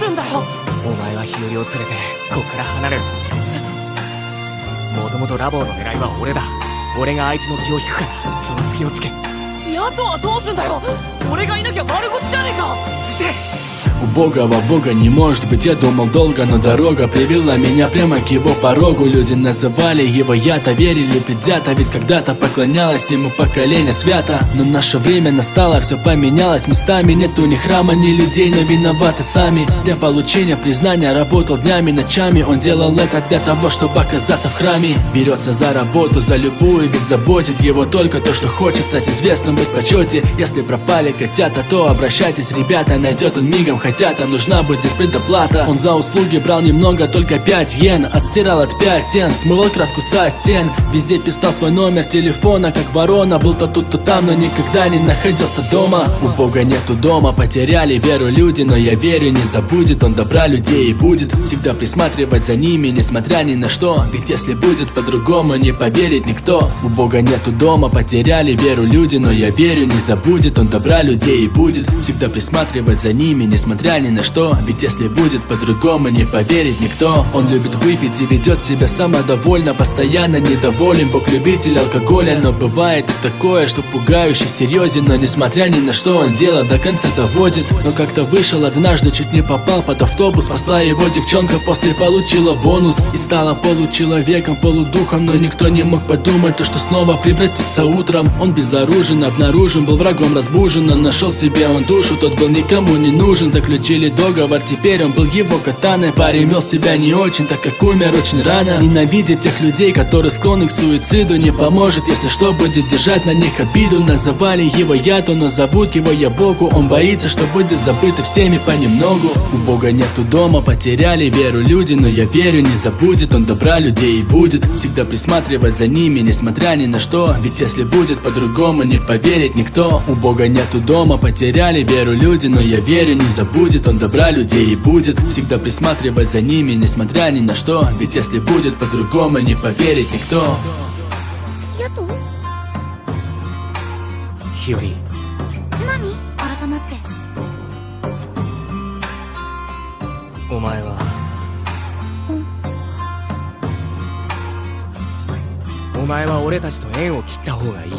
るんだよ。お前は日和を連れてここから離れる。もともとラボーの狙いは俺だ。俺があいつの気を引くからその隙をつけ。ヤトはどうすんだよ。俺がいなきゃ丸腰じゃねえか。うるせえ。Убогого бога не может быть, я думал долго, но дорога привела меня прямо к его порогу. Люди называли его я-то, верили предвзято, ведь когда-то поклонялось ему поколение свято. Но наше время настало, все поменялось местами, нету ни храма, ни людей, но виноваты сами. Для получения признания работал днями, ночами, он делал это для того, чтобы оказаться в храме. Берется за работу, за любую, ведь заботит его только то, что хочет стать известным, быть в почете. Если пропали котята, то обращайтесь, ребята, найдет он мигом, хотя там нужна будет предоплата. Он за услуги брал немного, только 5 йен. Отстирал от пятен, смывал краску со стен. Везде писал свой номер телефона, как ворона. Был то тут, то там, но никогда не находился дома. У Бога нету дома, потеряли веру люди, но я верю, не забудет он добра людей и будет всегда присматривать за ними, несмотря ни на что. Ведь если будет по-другому, не поверит никто. У Бога нету дома, потеряли веру люди, но я верю, не забудет он добра людей и будет всегда присматривать за ними, несмотря ни на что. Ведь если будет по-другому, не поверит никто. Он любит выпить и ведет себя самодовольно, постоянно недоволен. Бог любитель алкоголя, но бывает и такое, что пугающе серьезен. Но несмотря ни на что, он дело до конца доводит. Но как-то вышел однажды, чуть не попал под автобус. Спасла его девчонка, после получила бонус и стала получеловеком, полудухом. Но никто не мог подумать, то, что снова превратится утром. Он безоружен, обнаружен, был врагом разбужен. Но нашел себе он душу, тот был никому не нужен. Заключили договор, теперь он был его катаной. Парень вел себя не очень, так как умер очень рано. Ненавидит тех людей, которые склонны к суициду. Не поможет, если что, будет держать на них обиду. Называли его Ято, но зовут его Ябоку. Он боится, что будет забыт и всеми понемногу. У Бога нету дома, потеряли веру люди, но я верю, не забудет он добра людей и будет всегда присматривать за ними, несмотря ни на что. Ведь если будет по-другому, не поверит никто. У Бога нету дома, потеряли веру люди, но я верю, не забудет он добра людей и будет всегда присматривать за ними, несмотря ни на что. Ведь если будет по-другому, не поверит никто. Хиори, 何改まって。お前はお前は俺たちと縁を切った方がいい。